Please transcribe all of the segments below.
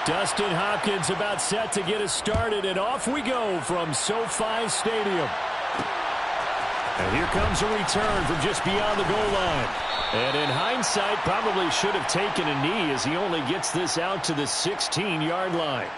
Dustin Hopkins about set to get us started, and off we go from SoFi Stadium. And here comes a return from just beyond the goal line. And in hindsight, probably should have taken a knee as he only gets this out to the 16-yard line.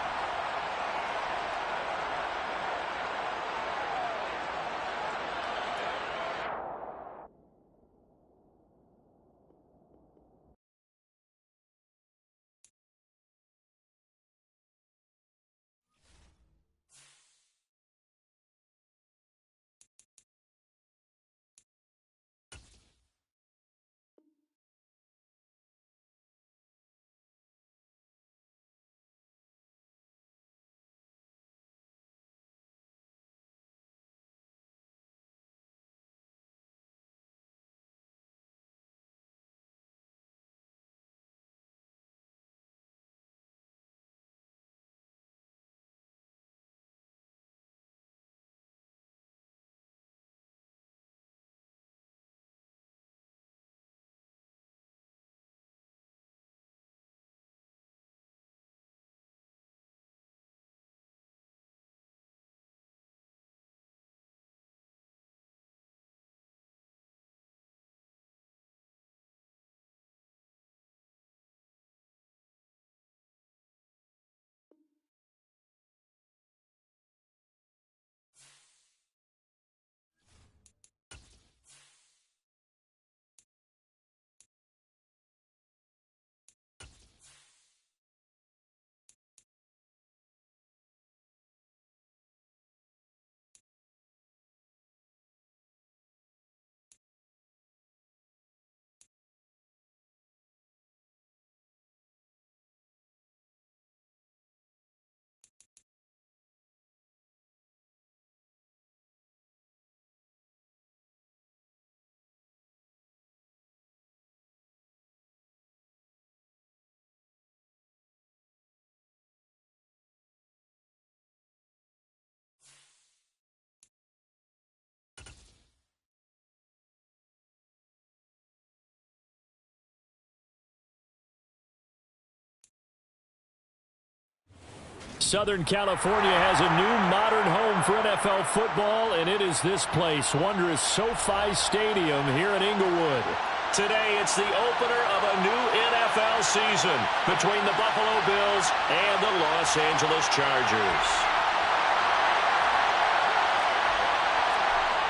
Southern California has a new modern home for NFL football, and it is this place, wondrous SoFi Stadium here in Inglewood. Today, it's the opener of a new NFL season between the Buffalo Bills and the Los Angeles Chargers.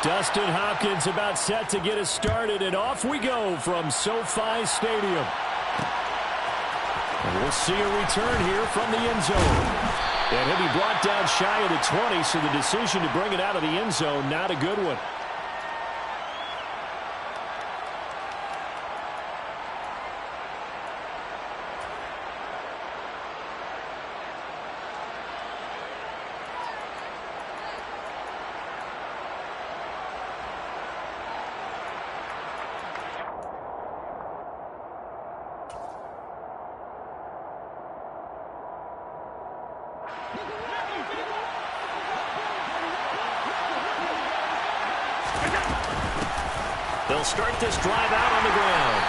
Dustin Hopkins about set to get us started, and off we go from SoFi Stadium. And we'll see a return here from the end zone. And he'll be brought down shy of the 20, so the decision to bring it out of the end zone, not a good one. They'll start this drive out on the ground.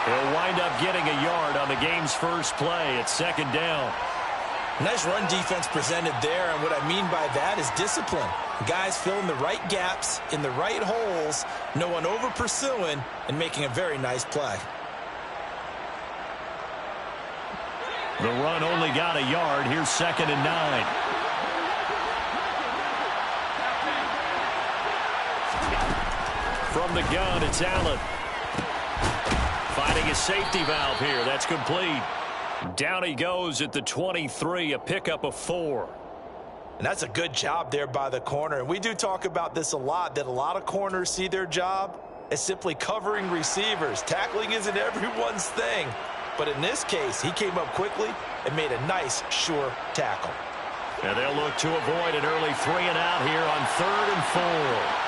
He'll wind up getting a yard on the game's first play at second down. Nice run defense presented there, and what I mean by that is discipline. Guys filling the right gaps in the right holes, no one over pursuing, and making a very nice play. The run only got a yard. Here's 2nd and 9. From the gun, it's Allen. Finding a safety valve here. That's complete. Down he goes at the 23, a pickup of 4. And that's a good job there by the corner. And we do talk about this a lot, that a lot of corners see their job as simply covering receivers. Tackling isn't everyone's thing. But in this case, he came up quickly and made a nice, sure tackle. And they'll look to avoid an early 3 and out here on 3rd and 4.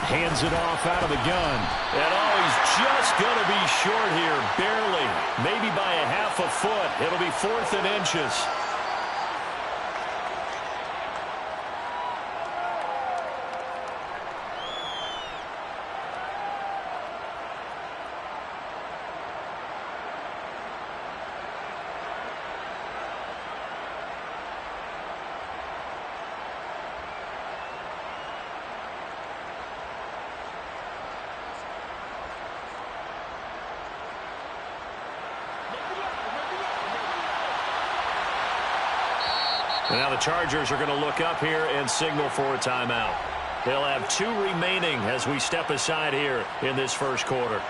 Hands it off out of the gun. And he's just going to be short here, barely. Maybe by a half a foot. It'll be 4th and inches. And now the Chargers are going to look up here and signal for a timeout. They'll have 2 remaining as we step aside here in this first quarter.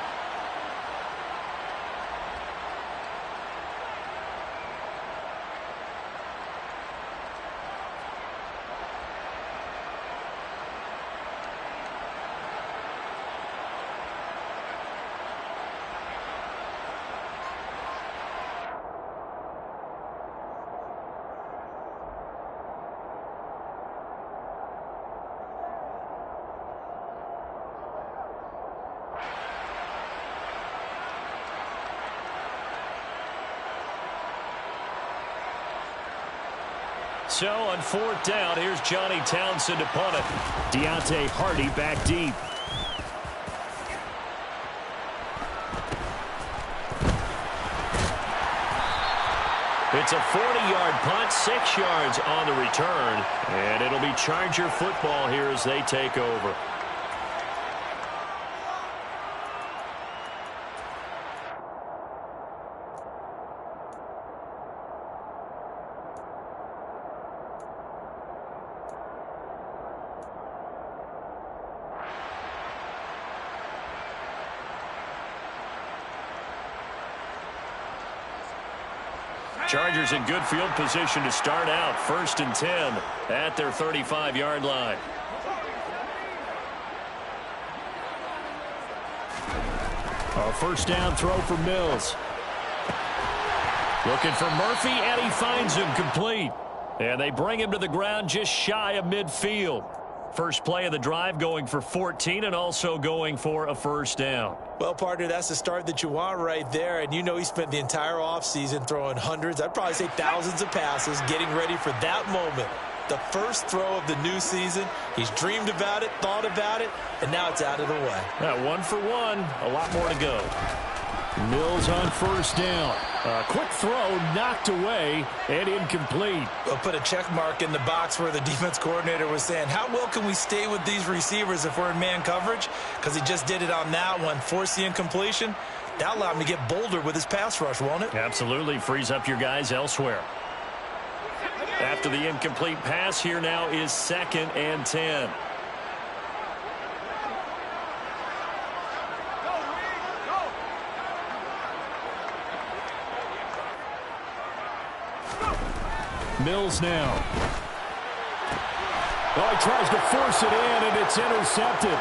So on 4th down, here's Johnny Townsend to punt it. Deontay Hardy back deep. It's a 40-yard punt, 6 yards on the return. And it'll be Charger football here as they take over. Chargers in good field position to start out. 1st and 10 at their 35-yard line. A first down throw for Mills. Looking for Murphy, and he finds him complete. And they bring him to the ground just shy of midfield. First play of the drive going for 14 and also going for a first down. Well, partner, that's the start that you want right there. And you know he spent the entire offseason throwing hundreds, I'd probably say thousands of passes, getting ready for that moment. The first throw of the new season. He's dreamed about it, thought about it, and now it's out of the way. 1 for 1, a lot more to go. Mills on first down. A quick throw knocked away and incomplete. We'll put a check mark in the box where the defense coordinator was saying, how well can we stay with these receivers if we're in man coverage? Because he just did it on that one, forced the incompletion. That'll allow him to get bolder with his pass rush, won't it? Absolutely. Frees up your guys elsewhere. After the incomplete pass, here now is 2nd and 10. Mills now. Oh, he tries to force it in, and it's intercepted.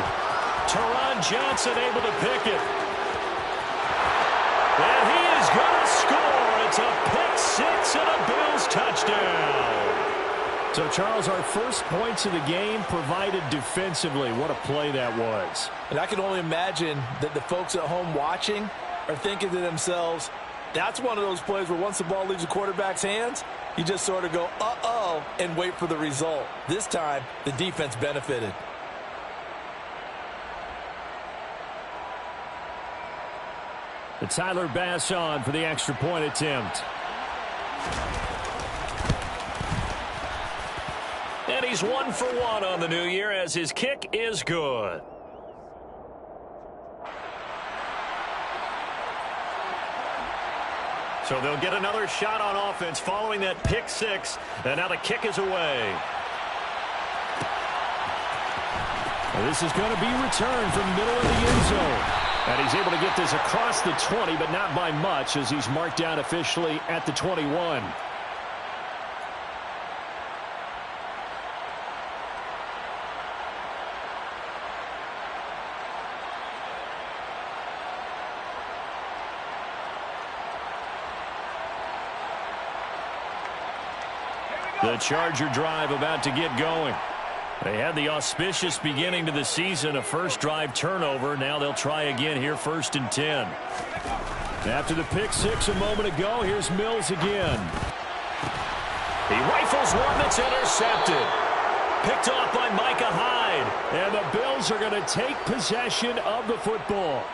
Teron Johnson able to pick it. And he is going to score. It's a pick 6 and a Bills touchdown. So, Charles, our first points of the game provided defensively. What a play that was. And I can only imagine that the folks at home watching are thinking to themselves, that's one of those plays where once the ball leaves the quarterback's hands, you just sort of go, uh-oh, and wait for the result. This time, the defense benefited. The Tyler Bass on for the extra point attempt. And he's 1 for 1 on the new year as his kick is good. So they'll get another shot on offense following that pick 6. And now the kick is away. Well, this is going to be returned from middle of the end zone. And he's able to get this across the 20, but not by much as he's marked down officially at the 21. The Charger drive about to get going. They had the auspicious beginning to the season, a first drive turnover. Now they'll try again here, 1st and 10. After the pick 6 a moment ago, here's Mills again. He rifles one that's intercepted. Picked off by Micah Hyde. And the Bills are going to take possession of the football.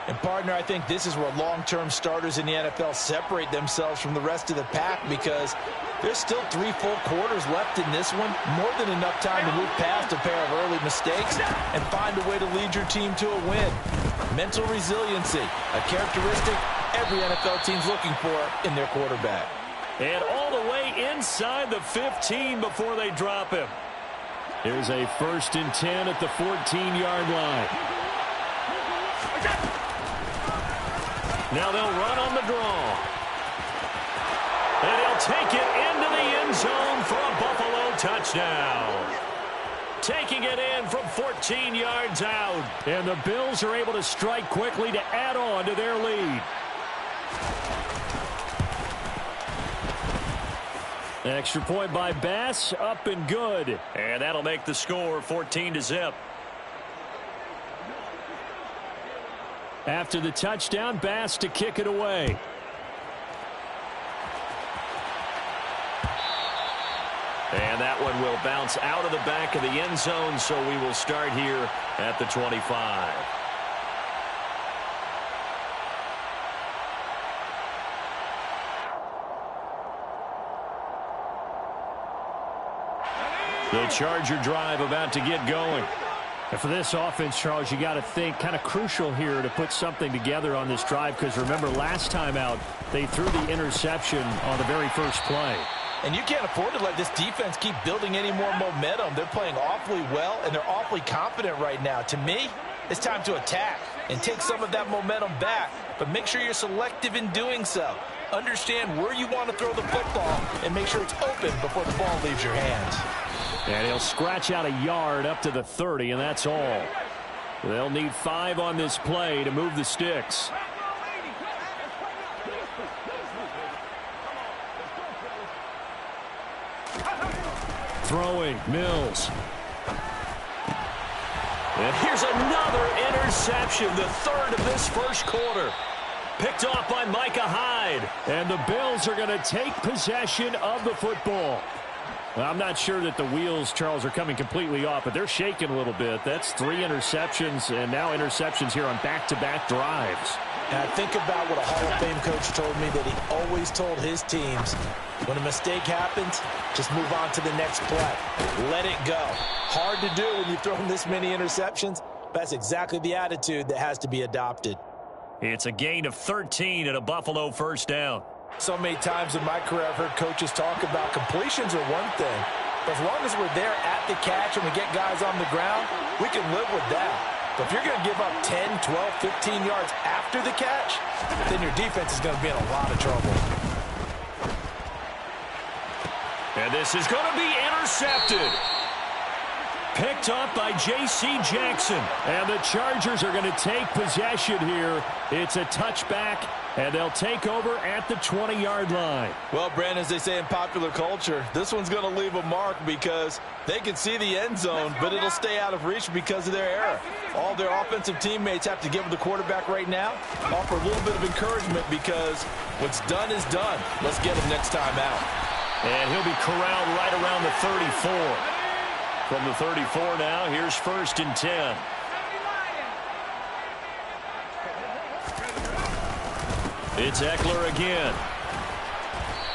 And, partner, I think this is where long-term starters in the NFL separate themselves from the rest of the pack because there's still 3 full quarters left in this one. More than enough time to move past a pair of early mistakes and find a way to lead your team to a win. Mental resiliency, a characteristic every NFL team's looking for in their quarterback. And all the way inside the 15 before they drop him. Here's a 1st and 10 at the 14-yard line. Now they'll run on the draw. And he'll take it into the end zone for a Buffalo touchdown. Taking it in from 14 yards out. And the Bills are able to strike quickly to add on to their lead. Extra point by Bass, up and good. And that'll make the score 14-0. After the touchdown, Bass to kick it away. And that one will bounce out of the back of the end zone, so we will start here at the 25. The Charger drive about to get going. And for this offense, Charles, you got to think kind of crucial here to put something together on this drive, because remember last time out they threw the interception on the very first play. And you can't afford to let this defense keep building any more momentum. They're playing awfully well, and they're awfully confident right now. To me, it's time to attack and take some of that momentum back, but make sure you're selective in doing so. Understand where you want to throw the football and make sure it's open before the ball leaves your hands. And he'll scratch out a yard up to the 30, and that's all. They'll need 5 on this play to move the sticks. Throwing, Mills. And here's another interception, the 3rd of this first quarter. Picked off by Micah Hyde. And the Bills are going to take possession of the football. Well, I'm not sure that the wheels, Charles, are coming completely off, but they're shaking a little bit. That's 3 interceptions, and now interceptions here on back-to-back drives. And I think about what a Hall of Fame coach told me, that he always told his teams, when a mistake happens, just move on to the next play. Let it go. Hard to do when you've thrown this many interceptions, but that's exactly the attitude that has to be adopted. It's a gain of 13 and a Buffalo first down. So many times in my career I've heard coaches talk about completions are one thing, but as long as we're there at the catch and we get guys on the ground, we can live with that. But if you're going to give up 10, 12, 15 yards after the catch, then your defense is going to be in a lot of trouble. And this is going to be intercepted. Picked up by J.C. Jackson. And the Chargers are going to take possession here. It's a touchback, and they'll take over at the 20-yard line. Well, Brandon, as they say in popular culture, this one's going to leave a mark because they can see the end zone, but it'll stay out of reach because of their error. All their offensive teammates have to give the quarterback right now, offer a little bit of encouragement, because what's done is done. Let's get him next time out. And he'll be corralled right around the 34. From the 34 now, here's 1st and 10. It's Eckler again.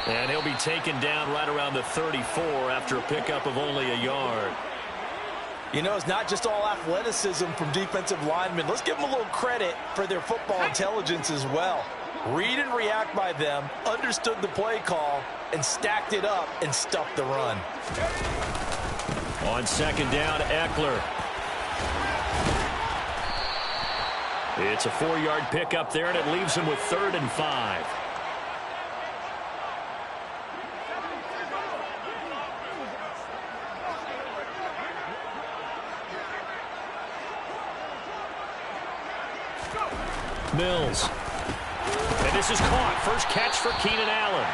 And he'll be taken down right around the 34 after a pickup of only a yard. You know, it's not just all athleticism from defensive linemen. Let's give them a little credit for their football intelligence as well. Read and react by them, understood the play call, and stacked it up and stuffed the run. On 2nd down, Eckler. It's a 4-yard pickup there, and it leaves him with 3rd and 5. Mills. And this is caught. First catch for Keenan Allen.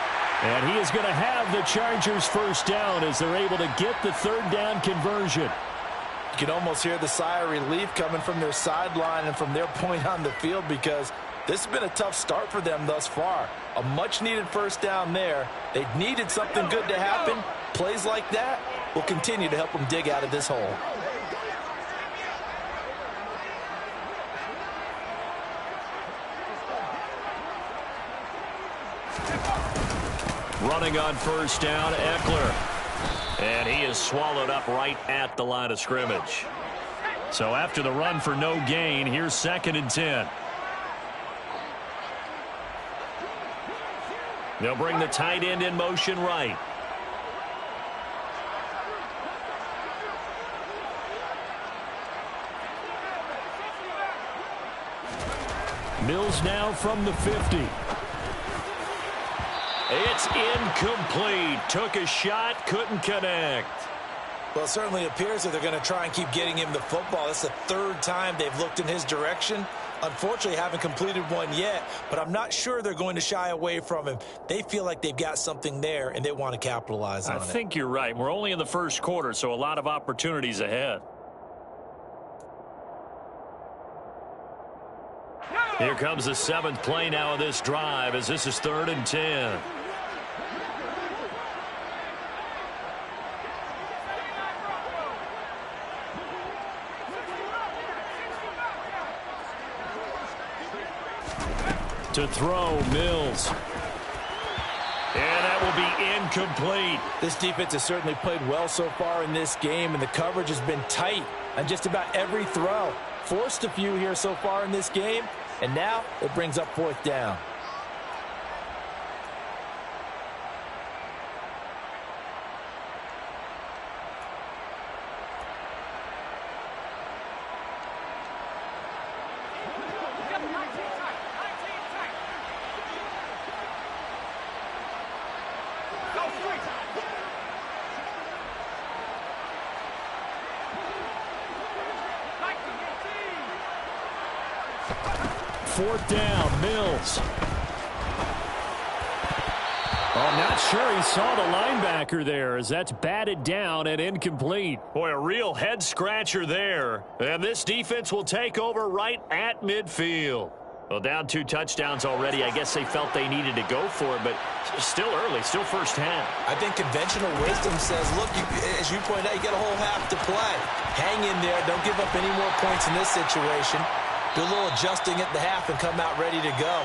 And he is going to have the Chargers first down as they're able to get the 3rd down conversion. You can almost hear the sigh of relief coming from their sideline and from their point on the field, because this has been a tough start for them thus far. A much-needed first down there. They needed something good to happen. Plays like that will continue to help them dig out of this hole. Running on 1st down, Eckler. And he is swallowed up right at the line of scrimmage. So after the run for no gain, here's 2nd and 10. They'll bring the tight end in motion right. Mills now from the 50. It's incomplete. Took a shot, couldn't connect. Well, it certainly appears that they're going to try and keep getting him the football. It's the third time they've looked in his direction. Unfortunately, haven't completed one yet, but I'm not sure they're going to shy away from him. They feel like they've got something there, and they want to capitalize on it. I think you're right. We're only in the first quarter, so a lot of opportunities ahead. Here comes the 7th play now of this drive as this is 3rd and 10. To throw, Mills. And that will be incomplete. This defense has certainly played well so far in this game, and the coverage has been tight on just about every throw. Forced a few here so far in this game, and now it brings up 4th down. Fourth down, Mills. I'm not sure he saw the linebacker there as that's batted down and incomplete. Boy, a real head-scratcher there. And this defense will take over right at midfield. Well, down 2 touchdowns already. I guess they felt they needed to go for it, but still early, still first half. I think conventional wisdom says, look, as you point out, you got a whole half to play. Hang in there. Don't give up any more points in this situation. Do a little adjusting at the half and come out ready to go.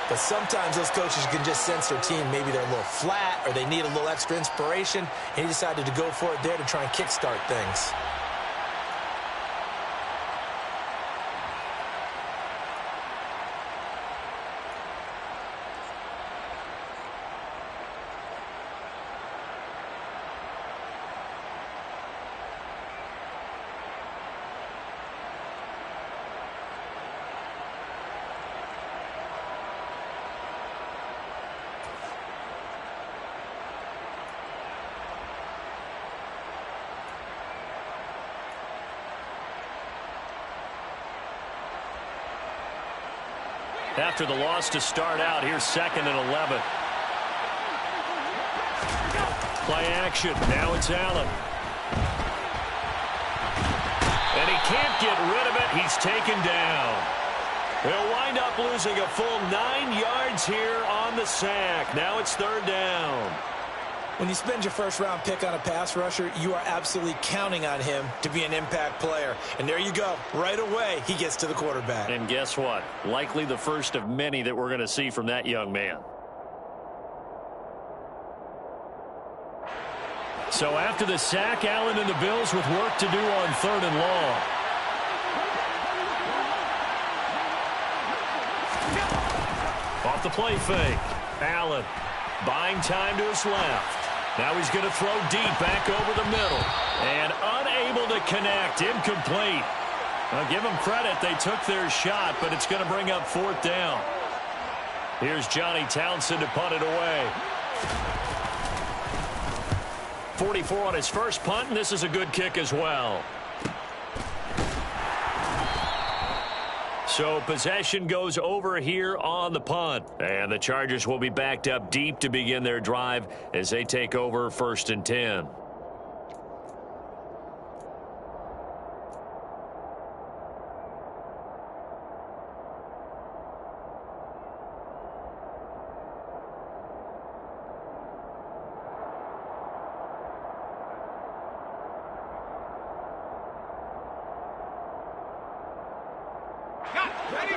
But sometimes those coaches can just sense their team. Maybe they're a little flat or they need a little extra inspiration. And he decided to go for it there to try and kickstart things. After the loss to start out, here's 2nd and 11. Play action. Now it's Allen. And he can't get rid of it. He's taken down. They'll wind up losing a full 9 yards here on the sack. Now it's 3rd down. When you spend your first-round pick on a pass rusher, you are absolutely counting on him to be an impact player. And there you go. Right away, he gets to the quarterback. And guess what? Likely the first of many that we're going to see from that young man. So after the sack, Allen and the Bills with work to do on 3rd and long. Off the play fake. Allen buying time to his left. Now he's going to throw deep back over the middle. And unable to connect. Incomplete. Now give them credit. They took their shot, but it's going to bring up 4th down. Here's Johnny Townsend to punt it away. 44 on his first punt, and this is a good kick as well. So possession goes over here on the punt. And the Chargers will be backed up deep to begin their drive as they take over 1st and 10.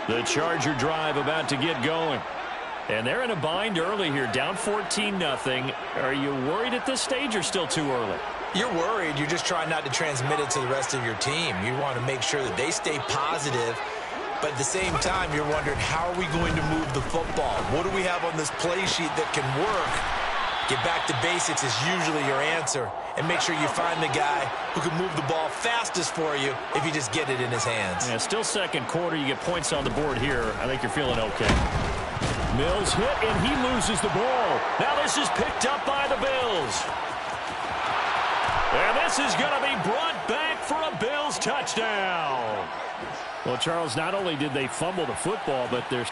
The Charger drive about to get going. And they're in a bind early here, down 14-0. Are you worried at this stage or still too early? You're worried. You're just trying not to transmit it to the rest of your team. You want to make sure that they stay positive. But at the same time, you're wondering, how are we going to move the football? What do we have on this play sheet that can work? Get back to basics is usually your answer. And make sure you find the guy who can move the ball fastest for you if you just get it in his hands. Yeah, still second quarter. You get points on the board here. I think you're feeling okay. Mills hit, and he loses the ball. Now this is picked up by the Bills. And this is going to be brought back for a Bills touchdown. Well, Charles, not only did they fumble the football, but there's...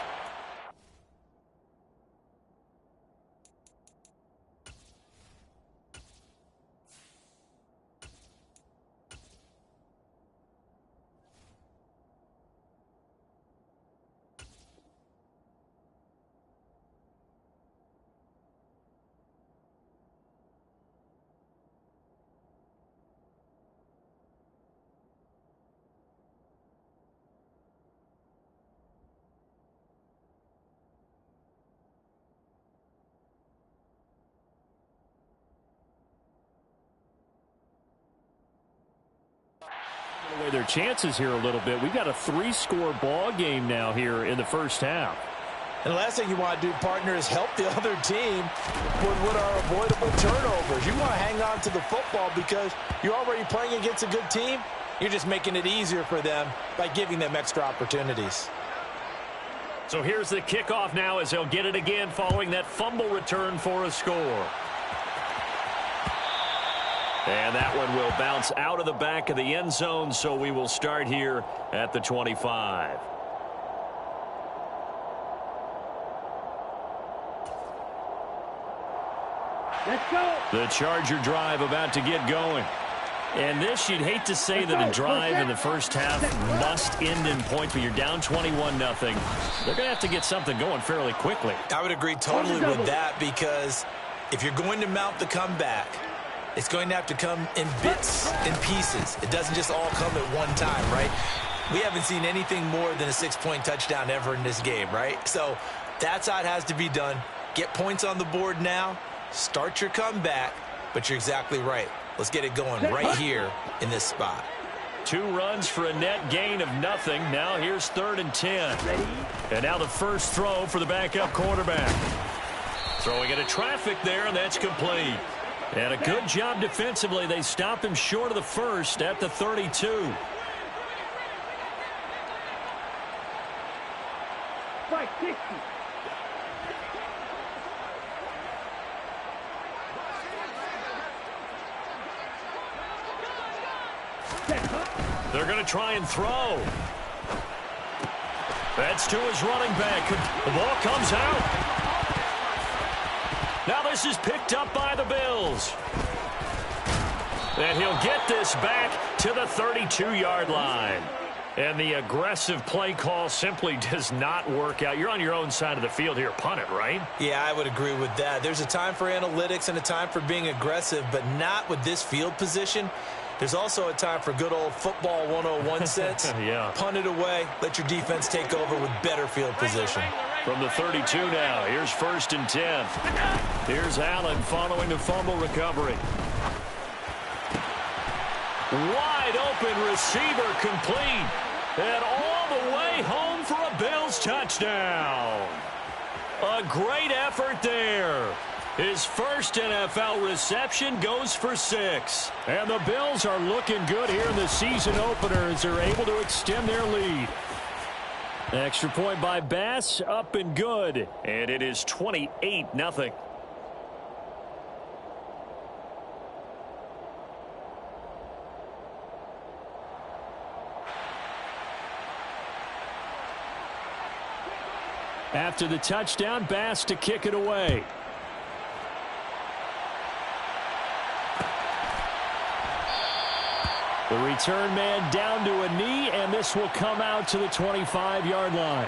away their chances here a little bit. We've got a 3-score ball game now here in the first half. And the last thing you want to do, partner, is help the other team with what are avoidable turnovers. You want to hang on to the football because you're already playing against a good team. You're just making it easier for them by giving them extra opportunities. So here's the kickoff now as they'll get it again following that fumble return for a score. And that one will bounce out of the back of the end zone, so we will start here at the 25. Let's go. The Charger drive about to get going. And this, you'd hate to say that a drive in the first half must end in points, but you're down 21-0. They're going to have to get something going fairly quickly. I would agree totally with that, because if you're going to mount the comeback, it's going to have to come in bits and pieces. It doesn't just all come at one time, right? We haven't seen anything more than a 6-point touchdown ever in this game, right? So that's how it has to be done. Get points on the board now. Start your comeback, but you're exactly right. Let's get it going right here in this spot. 2 runs for a net gain of nothing. Now here's 3rd and 10. And now the first throw for the backup quarterback. Throwing into traffic there, and that's complete. And a good job defensively. They stop him short of the first at the 32. Strike 60. They're going to try and throw. That's to his running back. The ball comes out. Now this is picked up by the Bills. And he'll get this back to the 32-yard line. And the aggressive play call simply does not work out. You're on your own side of the field here. Punt it, right? Yeah, I would agree with that. There's a time for analytics and a time for being aggressive, but not with this field position. There's also a time for good old football 101 sense. Yeah. Punt it away. Let your defense take over with better field position. From the 32 now, here's 1st and 10. Here's Allen following the fumble recovery. Wide open receiver complete. And all the way home for a Bills touchdown. A great effort there. His first NFL reception goes for 6. And the Bills are looking good here in the season opener as they're able to extend their lead. Extra point by Bass, up and good. And it is 28-0. After the touchdown, Bass to kick it away. The return man down to a knee, and this will come out to the 25-yard line.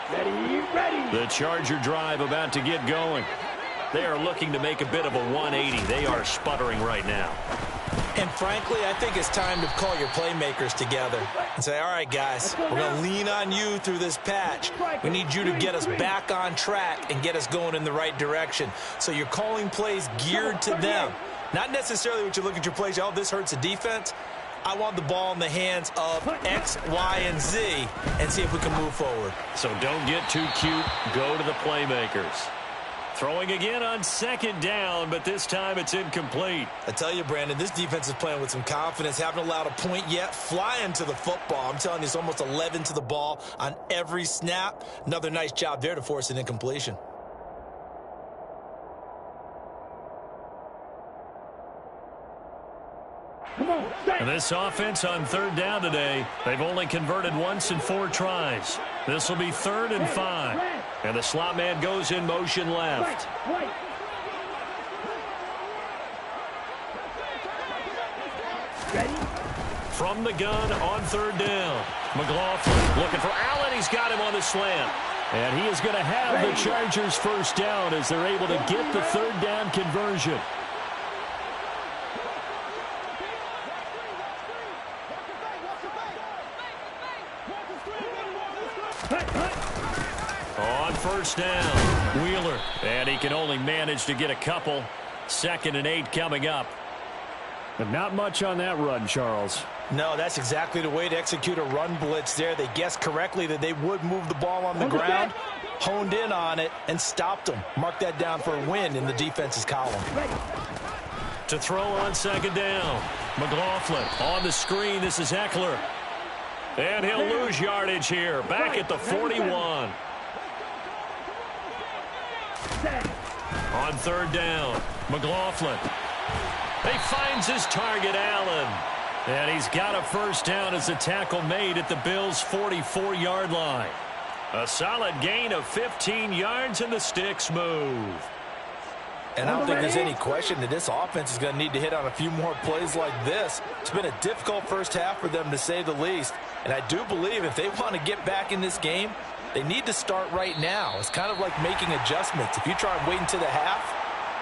Ready, ready. The Charger drive about to get going. They are looking to make a bit of a 180. They are sputtering right now. And frankly, I think it's time to call your playmakers together and say, all right, guys, we're going to lean on you through this patch. We need you to get us back on track and get us going in the right direction. So you're calling plays geared to them. Not necessarily what you look at your plays, oh, this hurts the defense. I want the ball in the hands of X, Y, and Z and see if we can move forward. So don't get too cute. Go to the playmakers. Throwing again on second down, but this time it's incomplete. I tell you, Brandon, this defense is playing with some confidence. Haven't allowed a point yet. Flying to the football. I'm telling you, it's almost 11 to the ball on every snap. Another nice job there to force an incompletion. And this offense on third down today, they've only converted once in 4 tries. This will be 3rd and 5. And the slot man goes in motion left. From the gun on 3rd down. McLaughlin looking for Allen. He's got him on the slant. And he is going to have the Chargers first down as they're able to get the 3rd down conversion. On first down, Wheeler, and he can only manage to get a couple. 2nd and 8 coming up. But not much on that run, Charles. No, that's exactly the way to execute a run blitz there. They guessed correctly that they would move the ball on the ground, honed in on it, and stopped them. Mark that down for a win in the defense's column. To throw on 2nd down, McLaughlin on the screen. This is Eckler. And he'll lose yardage here. Back at the 41. On 3rd down, McLaughlin. He finds his target, Allen. And he's got a first down as the tackle made at the Bills' 44-yard line. A solid gain of 15 yards, and the sticks move. And I don't think there's any question that this offense is going to need to hit on a few more plays like this. It's been a difficult first half for them, to say the least. And I do believe if they want to get back in this game, they need to start right now. It's kind of like making adjustments. If you try and wait until the half,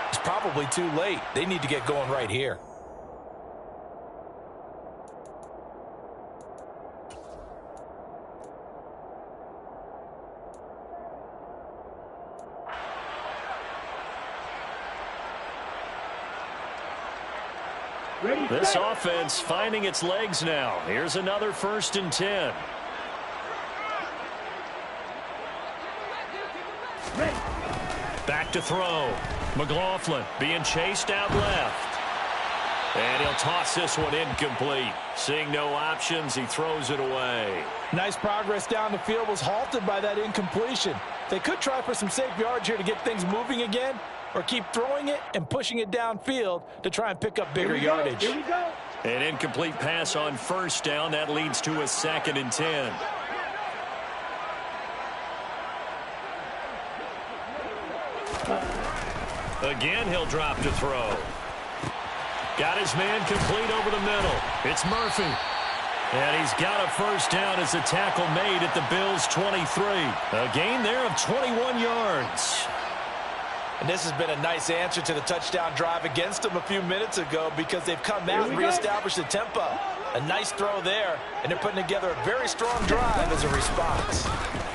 it's probably too late. They need to get going right here. This offense finding its legs now. Here's another 1st and 10. Back to throw. McLaughlin being chased out left. And he'll toss this one incomplete. Seeing no options, he throws it away. Nice progress down the field, was halted by that incompletion. They could try for some safe yards here to get things moving again, or keep throwing it and pushing it downfield to try and pick up bigger yardage. Here we go. An incomplete pass on first down. That leads to a 2nd and 10. Again, he'll drop to throw. Got his man complete over the middle. It's Murphy. And he's got a first down as a tackle made at the Bills' 23. A gain there of 21 yards. And this has been a nice answer to the touchdown drive against them a few minutes ago, because they've come out and reestablished the tempo. A nice throw there, and they're putting together a very strong drive as a response.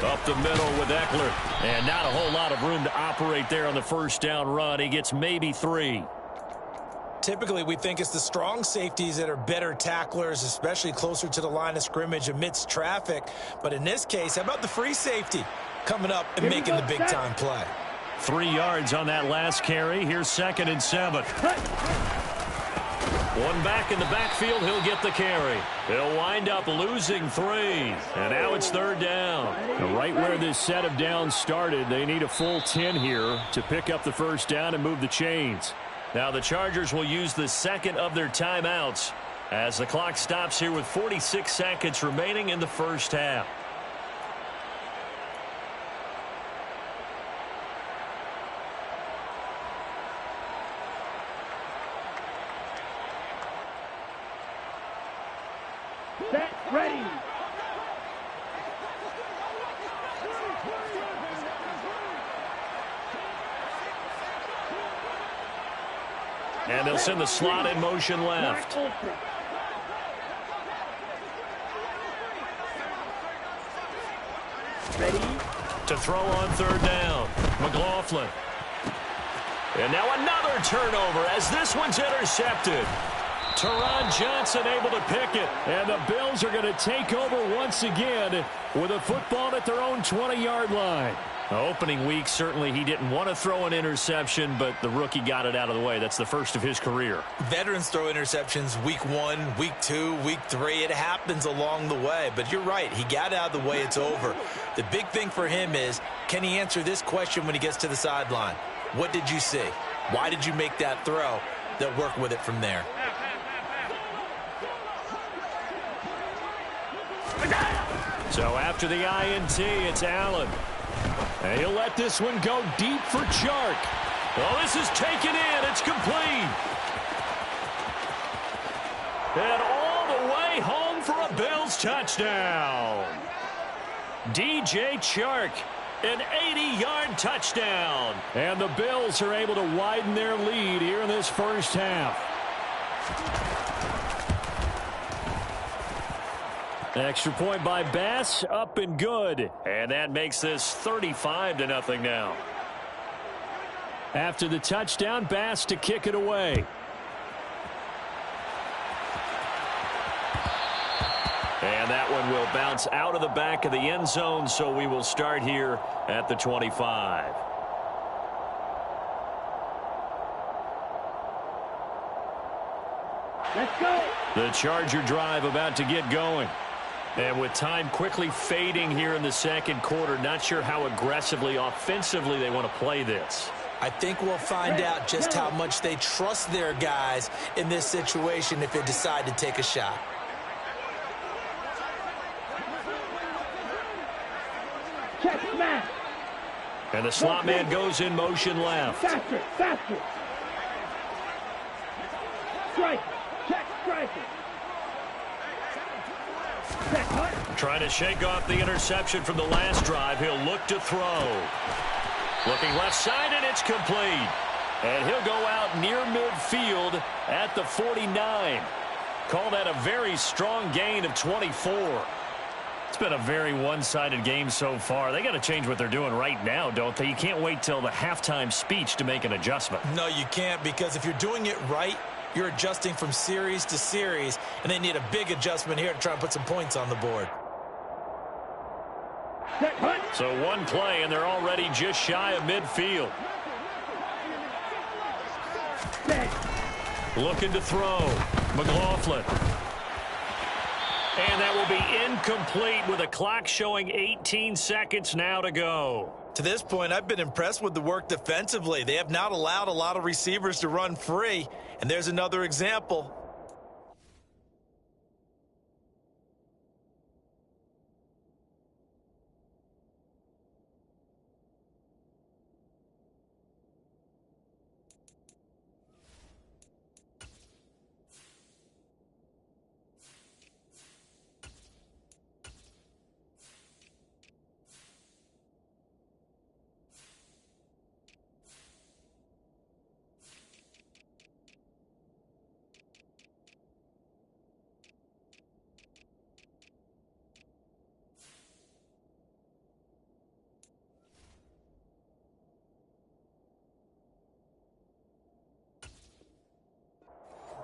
Up the middle with Eckler. And not a whole lot of room to operate there on the first down run. He gets maybe 3. Typically, we think it's the strong safeties that are better tacklers, especially closer to the line of scrimmage amidst traffic. But in this case, how about the free safety coming up and making the big-time play? 3 yards on that last carry. Here's 2nd and 7. One back in the backfield. He'll get the carry. He'll wind up losing 3. And now it's 3rd down. And right where this set of downs started, they need a full 10 here to pick up the first down and move the chains. Now the Chargers will use the 2nd of their timeouts as the clock stops here with 46 seconds remaining in the first half. Set, ready. And they'll send the slot in motion left. Ready? To throw on third down. McLaughlin. And now another turnover as this one's intercepted. Teron Johnson able to pick it. And the Bills are going to take over once again with a football at their own 20-yard line. Opening week, certainly he didn't want to throw an interception, but the rookie got it out of the way. That's the first of his career. Veterans throw interceptions week 1, week 2, week 3. It happens along the way. But you're right. He got out of the way. It's over. The big thing for him is, can he answer this question when he gets to the sideline? What did you see? Why did you make that throw? They'll work with it from there. So after the INT, it's Allen. And he'll let this one go deep for Chark. Well, this is taken in. It's complete. And all the way home for a Bills touchdown. DJ Chark, an 80-yard touchdown. And the Bills are able to widen their lead here in this first half. Extra point by Bass, up and good. And that makes this 35-0 now. After the touchdown, Bass to kick it away. And that one will bounce out of the back of the end zone, so we will start here at the 25. Let's go. The Charger drive about to get going. And with time quickly fading here in the second quarter, not sure how aggressively, offensively they want to play this. I think we'll find out just how much they trust their guys in this situation if they decide to take a shot. Check smash. And the slot man goes in motion left. Faster, faster. Strike. Check striker. Trying to shake off the interception from the last drive. He'll look to throw. Looking left side, and it's complete. And he'll go out near midfield at the 49. Call that a very strong gain of 24. It's been a very one-sided game so far. They got to change what they're doing right now, don't they? You can't wait till the halftime speech to make an adjustment. No, you can't, because if you're doing it right, you're adjusting from series to series, and they need a big adjustment here to try and put some points on the board. So one play, and they're already just shy of midfield. Looking to throw. McLaughlin. And that will be incomplete with a clock showing 18 seconds now to go. To this point, I've been impressed with the work defensively. They have not allowed a lot of receivers to run free. And there's another example.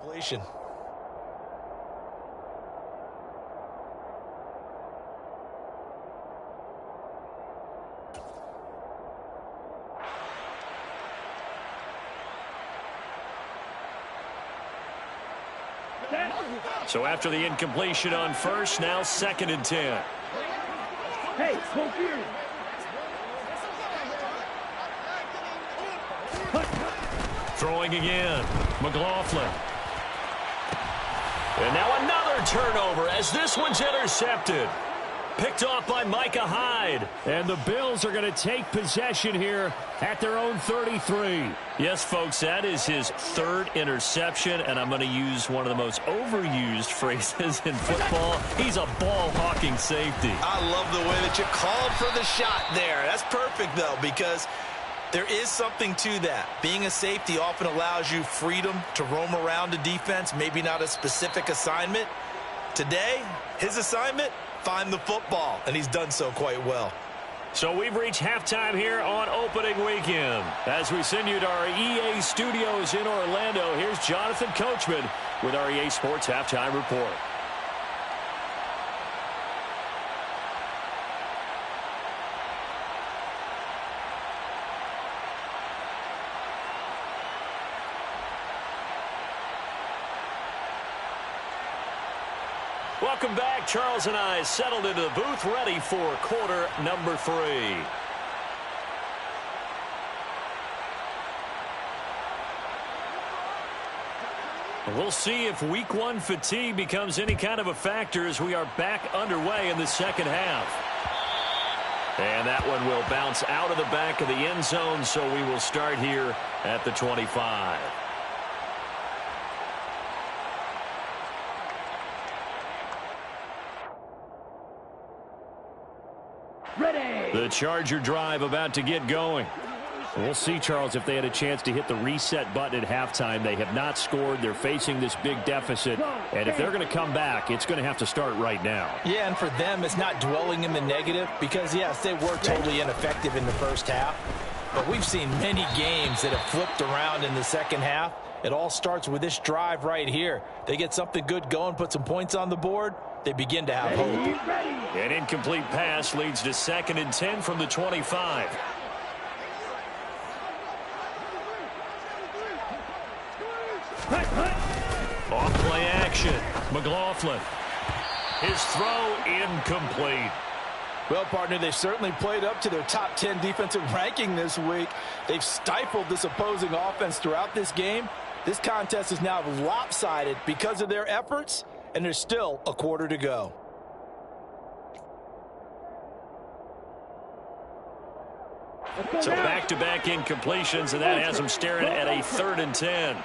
Completion. So after the incompletion on first, now 2nd and 10. Hey, go here. Throwing again. McLaughlin. And now another turnover as this one's intercepted. Picked off by Micah Hyde. And the Bills are going to take possession here at their own 33. Yes, folks, that is his 3rd interception, and I'm going to use one of the most overused phrases in football. He's a ball-hawking safety. I love the way that you called for the shot there. That's perfect, though, because There is something to that. Being a safety often allows you freedom to roam around the defense, maybe not a specific assignment. Today, his assignment, find the football, and he's done so quite well. So we've reached halftime here on opening weekend. As we send you to our EA studios in Orlando, here's Jonathan Coachman with our EA Sports Halftime Report. Welcome back. Charles and I settled into the booth, ready for quarter number 3. We'll see if week 1 fatigue becomes any kind of a factor as we are back underway in the second half. And that one will bounce out of the back of the end zone, so we will start here at the 25. Ready. The Charger drive about to get going. We'll see, Charles, if they had a chance to hit the reset button at halftime. They have not scored. They're facing this big deficit. And if they're going to come back, it's going to have to start right now. Yeah, and for them, it's not dwelling in the negative because, yes, they were totally ineffective in the first half. But we've seen many games that have flipped around in the second half. It all starts with this drive right here. They get something good going, put some points on the board. They begin to have hope. An incomplete pass leads to 2nd and 10 from the 25. Off play action. McLaughlin. His throw incomplete. Well, partner, they've certainly played up to their top 10 defensive ranking this week. They've stifled this opposing offense throughout this game. This contest is now lopsided because of their efforts, and there's still a quarter to go. So back-to-back incompletions, and that has them staring at a 3rd and 10.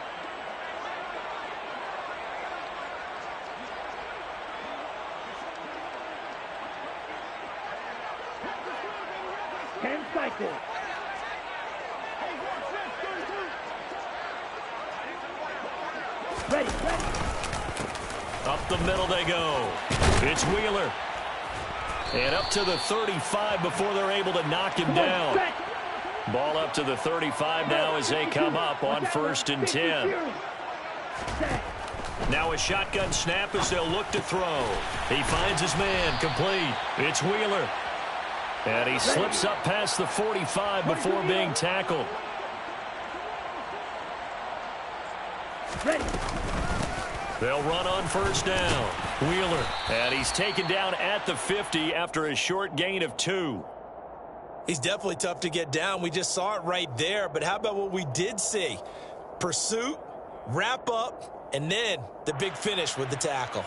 Ready. Up the middle they go. It's Wheeler. And up to the 35 before they're able to knock him down. Ball up to the 35 now as they come up on 1st and 10. Now a shotgun snap as they'll look to throw. He finds his man, complete. It's Wheeler. And he slips up past the 45 before being tackled. Ready. They'll run on 1st down. Wheeler. And he's taken down at the 50 after a short gain of 2. He's definitely tough to get down. We just saw it right there. But how about what we did see? Pursuit, wrap up, and then the big finish with the tackle.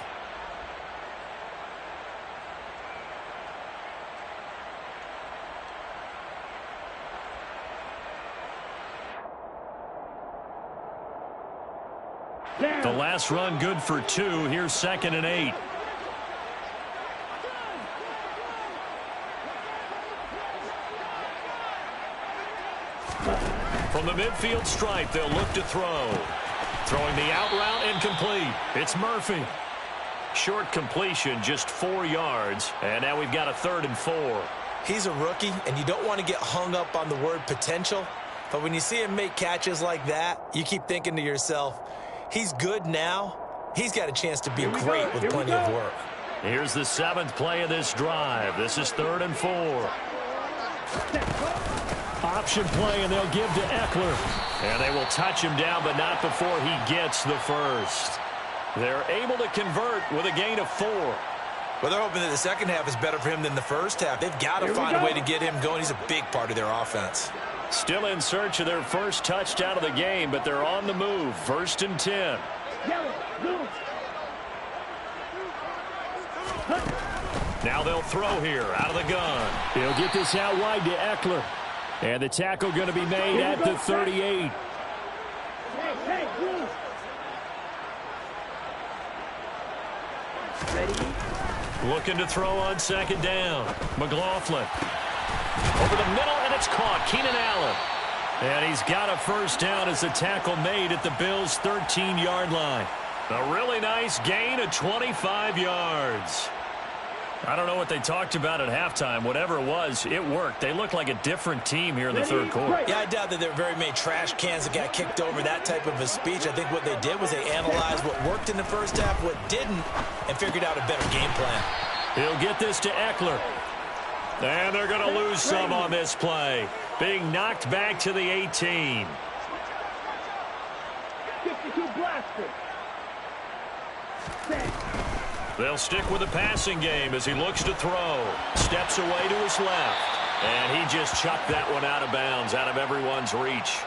The last run good for 2. Here's 2nd and 8. From the midfield stripe, they'll look to throw. Throwing the out route and complete. It's Murphy. Short completion, just 4 yards. And now we've got a 3rd and 4. He's a rookie, and you don't want to get hung up on the word potential. But when you see him make catches like that, you keep thinking to yourself, he's good now. He's got a chance to be great with plenty of work. Here's the 7th play of this drive. This is 3rd and 4. Option play, and they'll give to Eckler. And they will touch him down, but not before he gets the first. They're able to convert with a gain of 4. Well, they're hoping that the second half is better for him than the first half. They've got to find a way to get him going. He's a big part of their offense. Still in search of their first touchdown of the game, but they're on the move. 1st and 10. Now they'll throw here out of the gun. He'll get this out wide to Eckler. And the tackle going to be made at the 38. Looking to throw on 2nd down. McLaughlin. Over the middle, and it's caught. Keenan Allen. And he's got a first down as the tackle made at the Bills' 13-yard line. A really nice gain of 25 yards. I don't know what they talked about at halftime. Whatever it was, it worked. They look like a different team here in the third quarter. Yeah, I doubt that there were very many trash cans that got kicked over, that type of a speech. I think what they did was they analyzed what worked in the first half, what didn't, and figured out a better game plan. He'll get this to Eckler. And they're going to lose some on this play. Being knocked back to the 18. 52 blaster. Set. They'll stick with the passing game as he looks to throw. Steps away to his left. And he just chucked that one out of bounds, out of everyone's reach.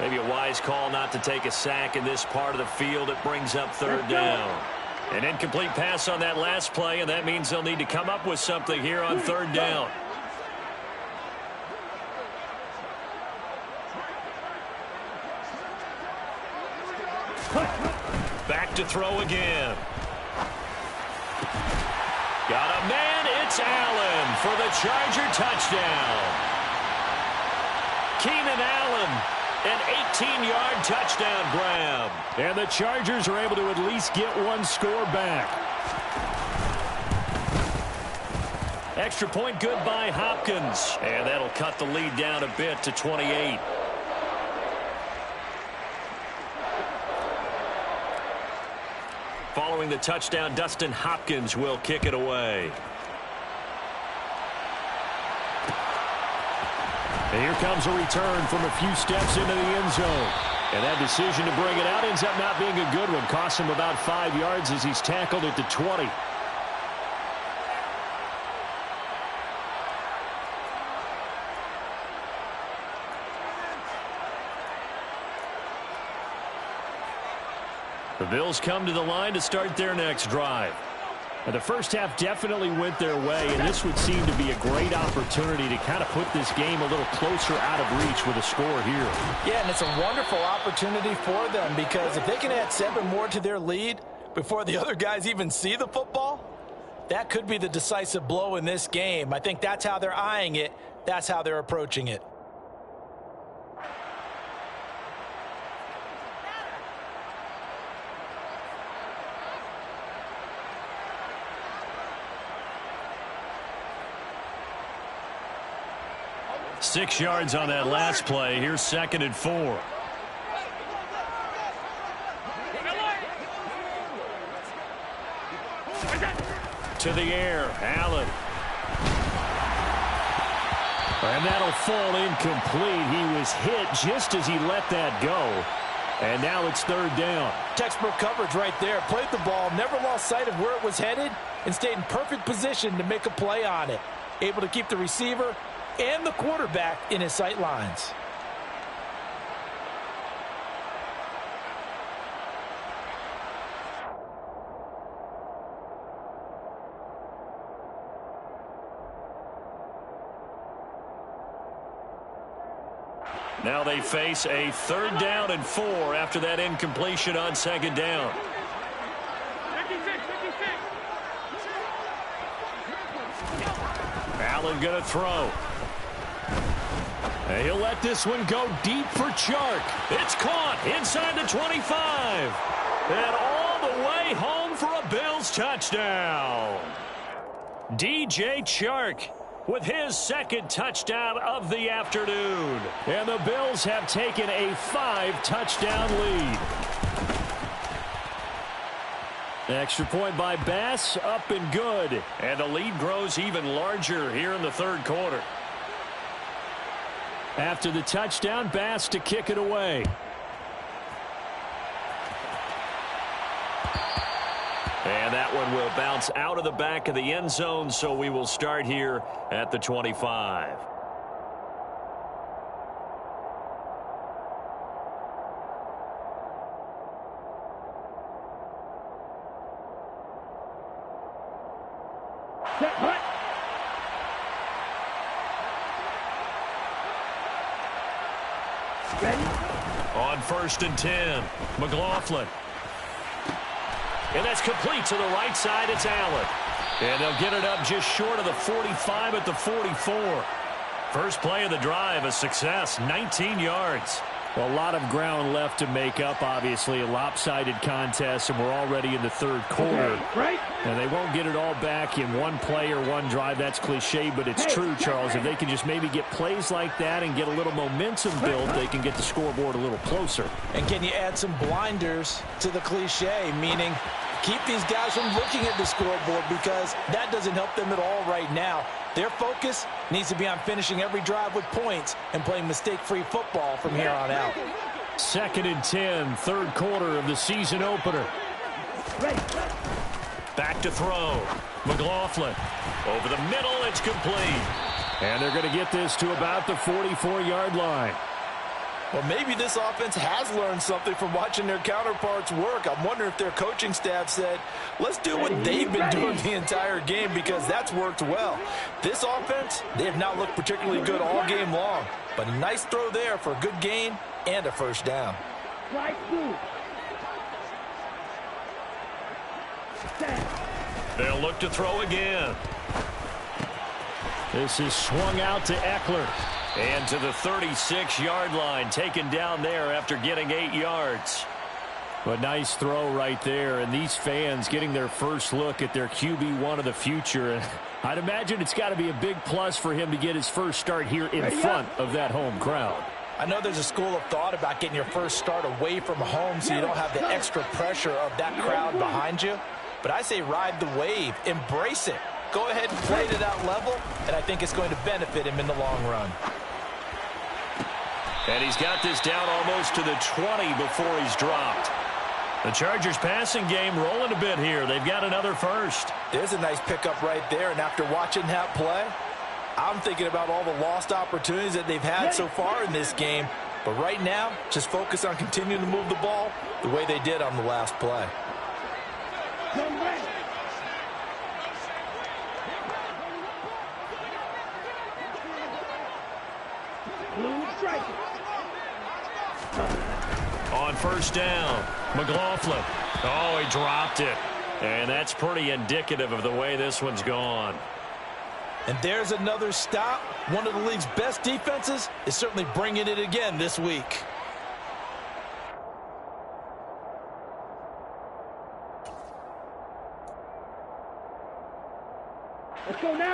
Maybe a wise call not to take a sack in this part of the field. It brings up third down. An incomplete pass on that last play, and that means they'll need to come up with something here on third down. Back to throw again. Got a man, it's Allen for the Charger touchdown. Keenan Allen, an 18-yard touchdown grab. And the Chargers are able to at least get one score back. Extra point good by Hopkins. And that'll cut the lead down a bit to 28. Following the touchdown, Dustin Hopkins will kick it away. And here comes a return from a few steps into the end zone. And that decision to bring it out ends up not being a good one. Costs him about 5 yards as he's tackled at the 20. The Bills come to the line to start their next drive. And the first half definitely went their way, and this would seem to be a great opportunity to kind of put this game a little closer out of reach with a score here. Yeah, and it's a wonderful opportunity for them because if they can add 7 more to their lead before the other guys even see the football, that could be the decisive blow in this game. I think that's how they're eyeing it. That's how they're approaching it. Six yards on that last play. Here's 2nd and 4. To the air, Allen. And that'll fall incomplete. He was hit just as he let that go. And now it's third down. Textbook coverage right there. Played the ball, never lost sight of where it was headed, and stayed in perfect position to make a play on it. Able to keep the receiver and the quarterback in his sight lines. Now they face a 3rd down and 4 after that incompletion on 2nd down. Allen going to throw. And he'll let this one go deep for Chark. It's caught inside the 25. And all the way home for a Bills touchdown. DJ Chark with his 2nd touchdown of the afternoon. And the Bills have taken a 5-touchdown lead. Extra point by Bass, up and good. And the lead grows even larger here in the third quarter. After the touchdown, Bass to kick it away. And that one will bounce out of the back of the end zone, so we will start here at the 25. Set, hut. Ready. On 1st and 10, McLaughlin. And that's complete to the right side. It's Allen. And they'll get it up just short of the 45 at the 44. First play of the drive, a success, 19 yards. Well, a lot of ground left to make up, obviously. A lopsided contest, and we're already in the third quarter. And they won't get it all back in one play or one drive. That's cliche, but it's true, Charles. If they can just maybe get plays like that and get a little momentum built, they can get the scoreboard a little closer. And can you add some blinders to the cliche, meaning keep these guys from looking at the scoreboard, because that doesn't help them at all right now. Their focus needs to be on finishing every drive with points and playing mistake-free football from here on out. 2nd and 10, third quarter of the season opener. Back to throw. McLaughlin. Over the middle, it's complete. And they're going to get this to about the 44-yard line. Well, maybe this offense has learned something from watching their counterparts work. I'm wondering if their coaching staff said, let's do what they've been doing the entire game, because that's worked well. This offense, they have not looked particularly good all game long, but a nice throw there for a good gain and a first down. They'll look to throw again. This is swung out to Eckler. And to the 36-yard line, taken down there after getting 8 yards. But nice throw right there, and these fans getting their first look at their QB1 of the future. I'd imagine it's got to be a big plus for him to get his first start here in front of that home crowd. I know there's a school of thought about getting your first start away from home so you don't have the extra pressure of that crowd behind you. But I say ride the wave, embrace it. Go ahead and play to that level, and I think it's going to benefit him in the long run. And he's got this down almost to the 20 before he's dropped. The Chargers passing game rolling a bit here. They've got another first. There's a nice pickup right there, and after watching that play, I'm thinking about all the lost opportunities that they've had so far in this game. But right now, just focus on continuing to move the ball the way they did on the last play. On first down, McLaughlin. Oh, he dropped it. And that's pretty indicative of the way this one's gone. And there's another stop. One of the league's best defenses is certainly bringing it again this week.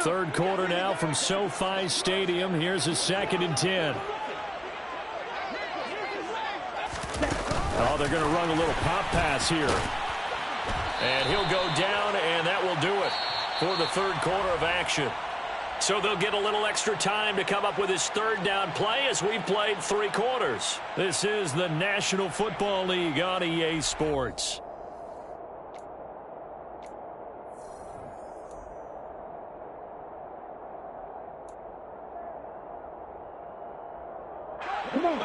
Third quarter now from SoFi Stadium. Here's a 2nd and 10. Oh, they're going to run a little pop pass here. And he'll go down, and that will do it for the third quarter of action. So they'll get a little extra time to come up with his third down play as we've played 3 quarters. This is the National Football League on EA Sports.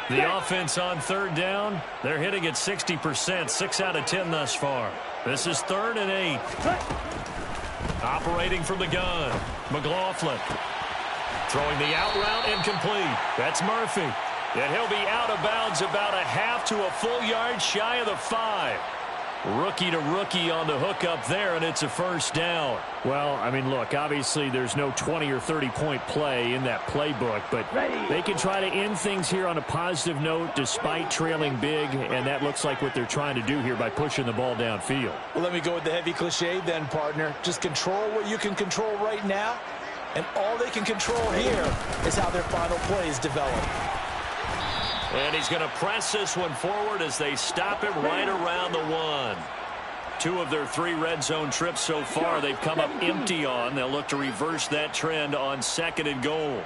The offense on third down, they're hitting at 60%, 6 out of 10 thus far. This is 3rd and 8. Operating from the gun, McLaughlin. Throwing the out route incomplete. That's Murphy. And he'll be out of bounds about a half to a full yard shy of the 5. Rookie to rookie on the hook up there, and it's a first down. Well, I mean, look, obviously there's no 20 or 30-point play in that playbook, but they can try to end things here on a positive note despite trailing big, and that looks like what they're trying to do here by pushing the ball downfield. Well, let me go with the heavy cliche then, partner. Just control what you can control right now, and all they can control here is how their final plays develop. And he's going to press this one forward as they stop it right around the 1. 2 of their 3 red zone trips so far they've come up empty on. They'll look to reverse that trend on 2nd and goal.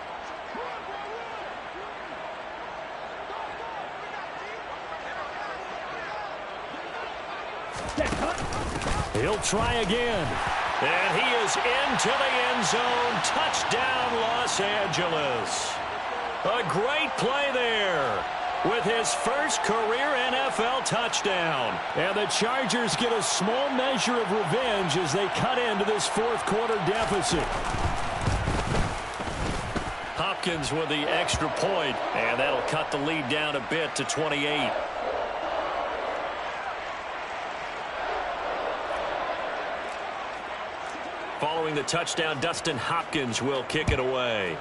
He'll try again. And he is into the end zone. Touchdown, Los Angeles. A great play there with his first career NFL touchdown. And the Chargers get a small measure of revenge as they cut into this 4th quarter deficit. Hopkins with the extra point, and that'll cut the lead down a bit to 28. Following the touchdown, Dustin Hopkins will kick it away.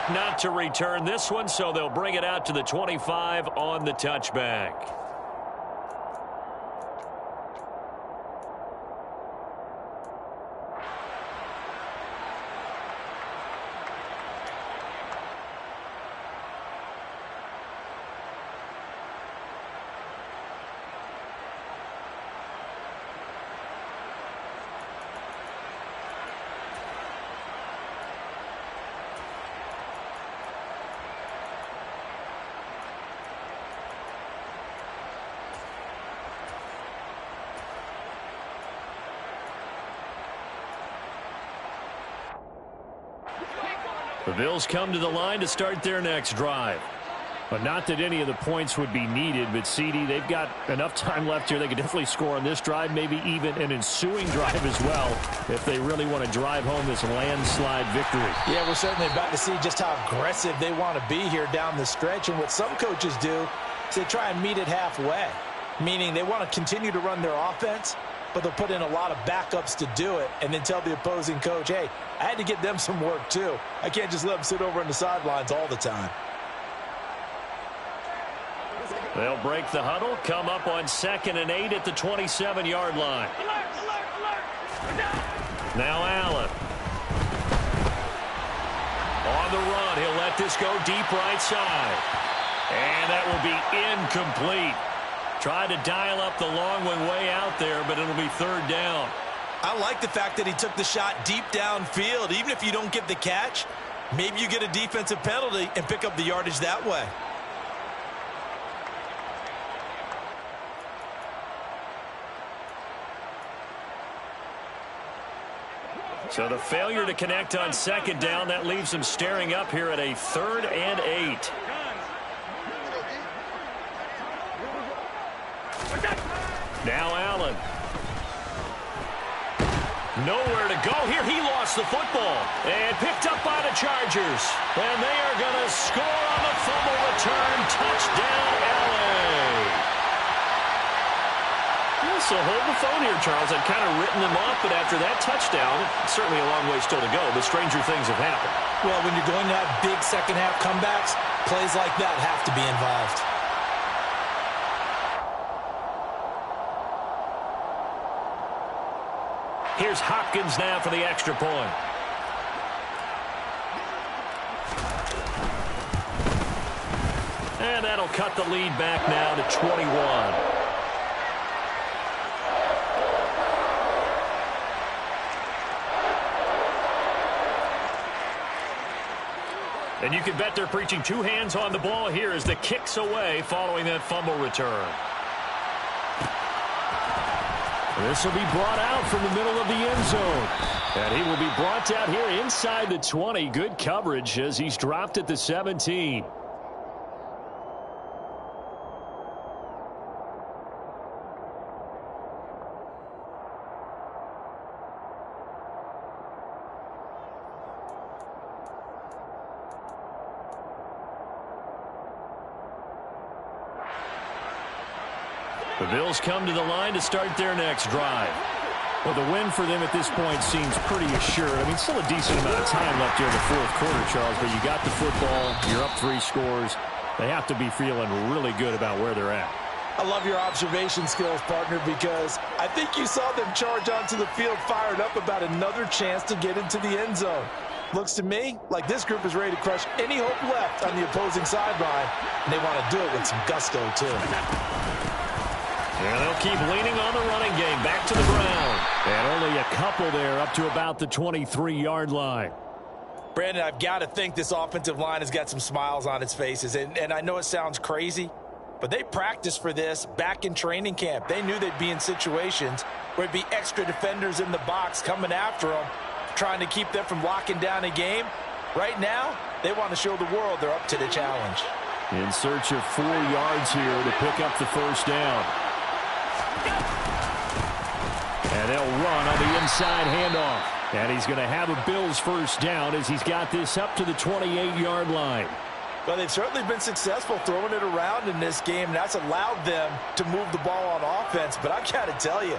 elect not to return this one, so they'll bring it out to the 25 on the touchback. The Bills come to the line to start their next drive. But not that any of the points would be needed, but CD, they've got enough time left here. They could definitely score on this drive, maybe even an ensuing drive as well, if they really want to drive home this landslide victory. Yeah, we're certainly about to see just how aggressive they want to be here down the stretch. And what some coaches do is they try and meet it halfway, meaning they want to continue to run their offense, but they'll put in a lot of backups to do it and then tell the opposing coach, hey, I had to get them some work too. I can't just let them sit over on the sidelines all the time. They'll break the huddle, come up on 2nd and 8 at the 27-yard line. Now Allen. On the run, he'll let this go deep right side. And that will be incomplete. Tried to dial up the long one way out there, but it'll be 3rd down. I like the fact that he took the shot deep downfield. Even if you don't get the catch, maybe you get a defensive penalty and pick up the yardage that way. So the failure to connect on 2nd down, that leaves them staring up here at a 3rd and 8. Now Allen. Nowhere to go here. He lost the football and picked up by the Chargers. And they are going to score on the fumble return. Touchdown, LA. So hold the phone here, Charles. I'd kind of written them off, but after that touchdown, certainly a long way still to go, but stranger things have happened. Well, when you're going to have big second-half comebacks, plays like that have to be involved. Here's Hopkins now for the extra point. And that'll cut the lead back now to 21. And you can bet they're preaching 2 hands on the ball here as the kick's away following that fumble return. This will be brought out from the middle of the end zone. And he will be brought out here inside the 20. Good coverage as he's dropped at the 17. The Bills come to the line to start their next drive. Well, the win for them at this point seems pretty assured. I mean, still a decent amount of time left here in the 4th quarter, Charles, but you got the football, you're up 3 scores. They have to be feeling really good about where they're at. I love your observation skills, partner, because I think you saw them charge onto the field fired up about another chance to get into the end zone. Looks to me like this group is ready to crush any hope left on the opposing sideline, and they want to do it with some gusto, too. And they'll keep leaning on the running game. Back to the ground. And only a couple there up to about the 23-yard line. Brandon, I've got to think this offensive line has got some smiles on its faces. And I know it sounds crazy, but they practiced for this back in training camp. They knew they'd be in situations where there'd be extra defenders in the box coming after them, trying to keep them from locking down a game. Right now, they want to show the world they're up to the challenge. In search of 4 yards here to pick up the 1st down. And they'll run on the inside handoff. And he's going to have a Bills 1st down as he's got this up to the 28-yard line. Well, they've certainly been successful throwing it around in this game. And that's allowed them to move the ball on offense. But I've got to tell you,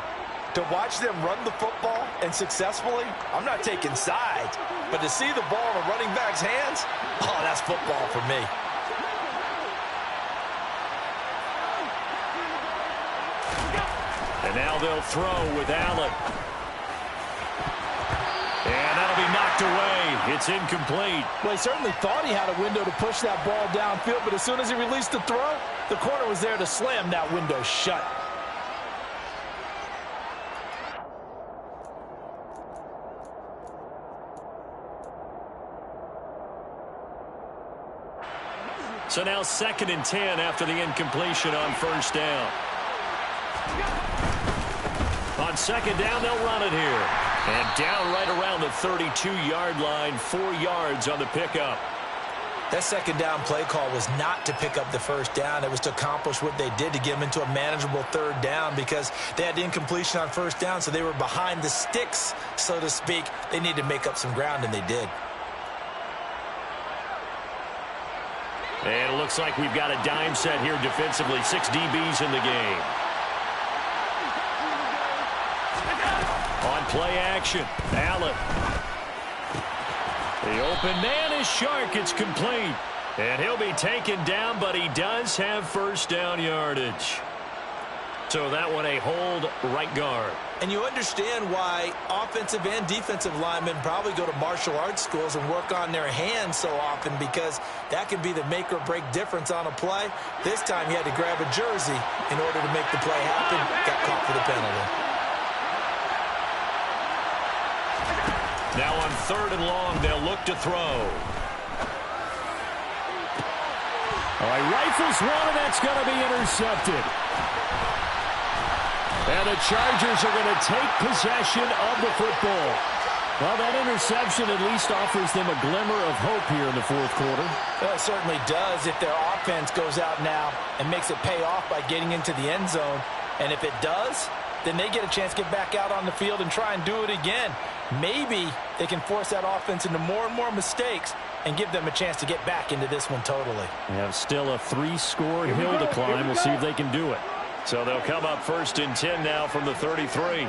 To watch them run the football and successfully, I'm not taking sides, but to see the ball in a running back's hands, oh, that's football for me. And now they'll throw with Allen. And that'll be knocked away. It's incomplete. Well, he certainly thought he had a window to push that ball downfield, but as soon as he released the throw, the corner was there to slam that window shut. So now 2nd and 10 after the incompletion on first down. On 2nd down, they'll run it here. And down right around the 32-yard line, 4 yards on the pickup. That 2nd down play call was not to pick up the first down. It was to accomplish what they did, to get them into a manageable 3rd down, because they had the incompletion on first down, so they were behind the sticks, so to speak. They needed to make up some ground, and they did. And it looks like we've got a dime set here defensively. 6 DBs in the game. On play action, Allen. The open man is Shark. It's complete. And he'll be taken down, but he does have first down yardage. So that one a hold right guard. And you understand why offensive and defensive linemen probably go to martial arts schools and work on their hands so often, because that can be the make or break difference on a play. This time he had to grab a jersey in order to make the play happen. Got caught for the penalty. Now on 3rd and long, they'll look to throw. All right, rifles one, and that's going to be intercepted. And the Chargers are going to take possession of the football. Well, that interception at least offers them a glimmer of hope here in the 4th quarter. Well, it certainly does if their offense goes out now and makes it pay off by getting into the end zone. And if it does, then they get a chance to get back out on the field and try and do it again. Maybe they can force that offense into more and more mistakes and give them a chance to get back into this one totally. They have still a 3-score hill to climb. We'll see if they can do it. So they'll come up 1st and 10 now from the 33.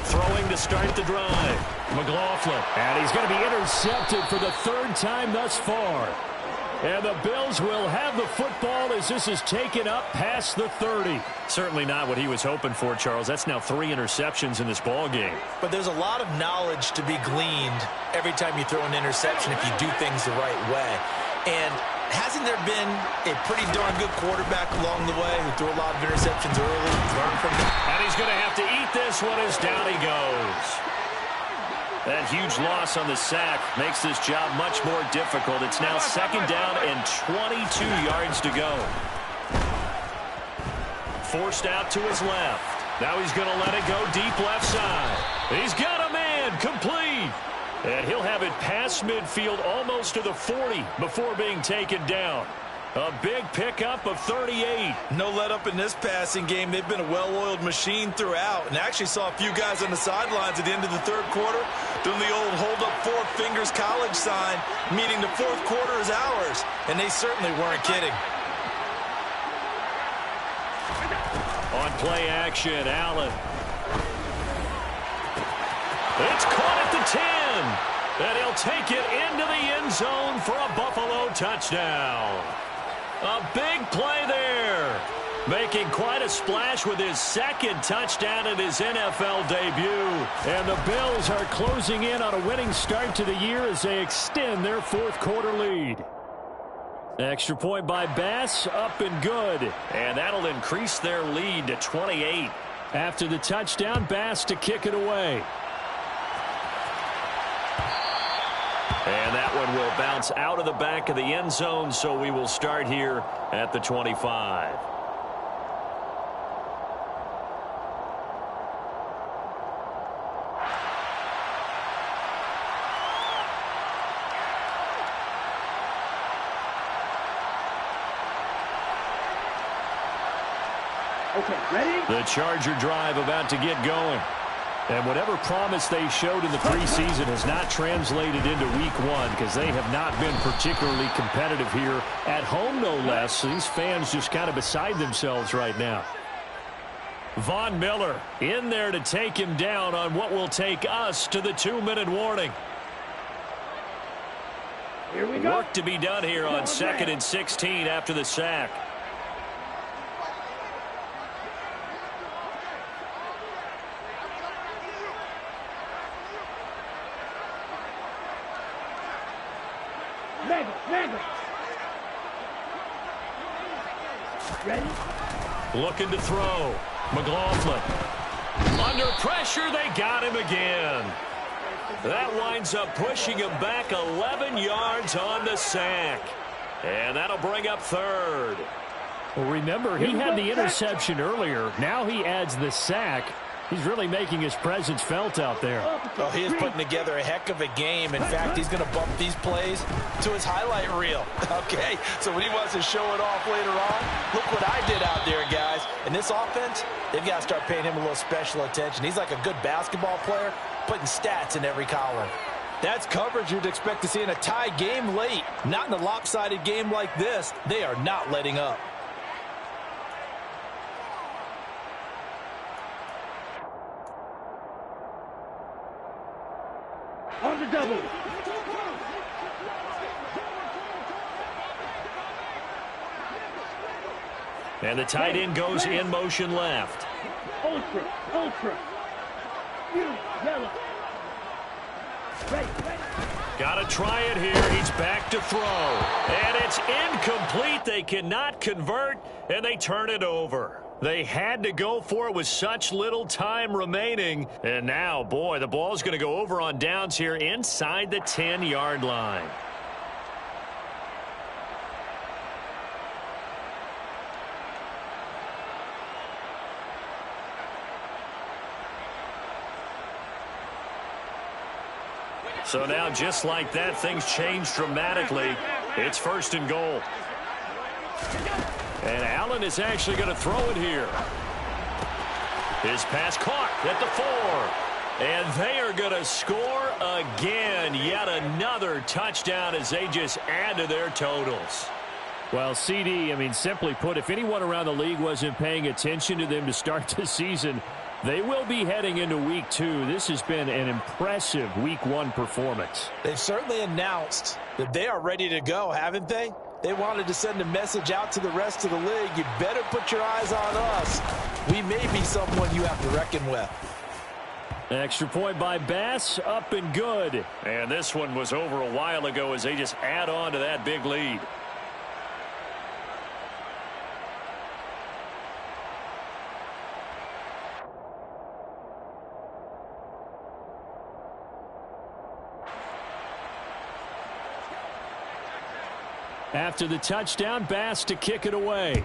Throwing to start the drive. McLaughlin. And he's going to be intercepted for the 3rd time thus far. And the Bills will have the football as this is taken up past the 30. Certainly not what he was hoping for, Charles. That's now 3 interceptions in this ball game. But there's a lot of knowledge to be gleaned every time you throw an interception if you do things the right way. And hasn't there been a pretty darn good quarterback along the way who threw a lot of interceptions early? Learn from them. And he's going to have to eat this one as down he goes. That huge loss on the sack makes this job much more difficult. It's now 2nd down and 22 yards to go. Forced out to his left. Now he's going to let it go deep left side. He's got a man, complete. And he'll have it past midfield almost to the 40 before being taken down. A big pickup of 38. No let up in this passing game. They've been a well-oiled machine throughout. And actually saw a few guys on the sidelines at the end of the 3rd quarter doing the old hold up 4 fingers college sign, meaning the 4th quarter is ours. And they certainly weren't kidding. On play action, Allen. It's caught at the 10. And he'll take it into the end zone for a Buffalo touchdown. A big play there. Making quite a splash with his 2nd touchdown in his NFL debut. And the Bills are closing in on a winning start to the year as they extend their 4th quarter lead. Extra point by Bass, up and good. And that'll increase their lead to 28. After the touchdown, Bass to kick it away. And that one will bounce out of the back of the end zone, so we will start here at the 25. Okay, ready? The Charger drive about to get going. And whatever promise they showed in the preseason has not translated into week one because they have not been particularly competitive here at home, no less. These fans just kind of beside themselves right now. Von Miller in there to take him down on what will take us to the 2-minute warning. Here we go. Work to be done here on 2nd and 16 after the sack. Ready? Looking to throw. McLaughlin. Under pressure, they got him again. That winds up pushing him back 11 yards on the sack. And that'll bring up 3rd. Well, remember, he had the interception earlier. Now he adds the sack. He's really making his presence felt out there. Oh, he is putting together a heck of a game. In fact, he's going to bump these plays to his highlight reel. Okay, so when he wants to show it off later on, look what I did out there, guys. In this offense, they've got to start paying him a little special attention. He's like a good basketball player, putting stats in every column. That's coverage you'd expect to see in a tie game late. Not in a lopsided game like this. They are not letting up. On the double. And the tight end goes in motion left. Ultra. Yellow. Ready. Got to try it here. He's back to throw. And it's incomplete. They cannot convert, and they turn it over. They had to go for it with such little time remaining. And now, boy, the ball's going to go over on downs here inside the 10-yard line. So now, just like that, things change dramatically. It's 1st and goal. And Allen is actually going to throw it here. His pass caught at the 4. And they are going to score again. Yet another touchdown as they just add to their totals. Well, CD, I mean, simply put, if anyone around the league wasn't paying attention to them to start the season, they will be heading into week 2. This has been an impressive week 1 performance. They've certainly announced that they are ready to go, haven't they? They wanted to send a message out to the rest of the league. You better put your eyes on us. We may be someone you have to reckon with. Extra point by Bass, up and good. And this one was over a while ago as they just add on to that big lead. After the touchdown, Bass to kick it away.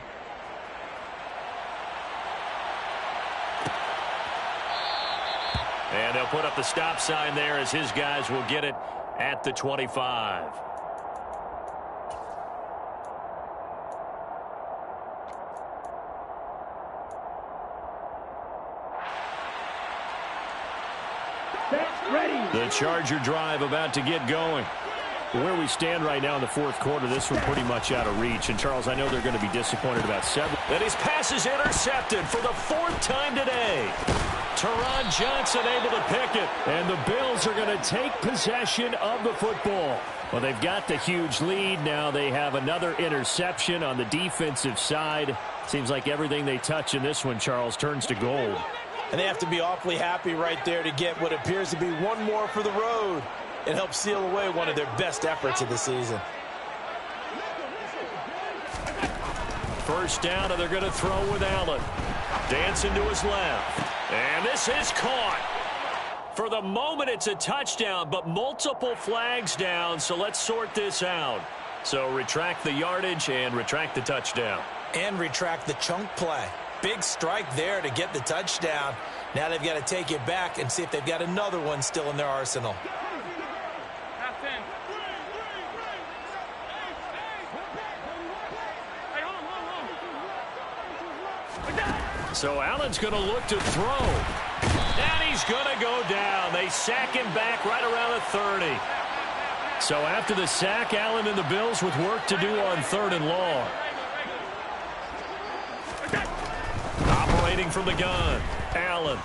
And they'll put up the stop sign there as his guys will get it at the 25. Set, ready. The Charger drive about to get going. Where we stand right now in the 4th quarter, this one pretty much out of reach. And, Charles, I know they're going to be disappointed about several. And his pass is intercepted for the 4th time today. Teron Johnson able to pick it. And the Bills are going to take possession of the football. Well, they've got the huge lead. Now they have another interception on the defensive side. Seems like everything they touch in this one, Charles, turns to gold. And they have to be awfully happy right there to get what appears to be one more for the road. It helps seal away one of their best efforts of the season. First down, and they're going to throw with Allen. Dancing to his left. And this is caught. For the moment, it's a touchdown, but multiple flags down, so let's sort this out. So retract the yardage and retract the touchdown. And retract the chunk play. Big strike there to get the touchdown. Now they've got to take it back and see if they've got another one still in their arsenal. So Allen's going to look to throw. And he's going to go down. They sack him back right around the 30. So after the sack, Allen and the Bills with work to do on 3rd and long. Operating from the gun, Allen.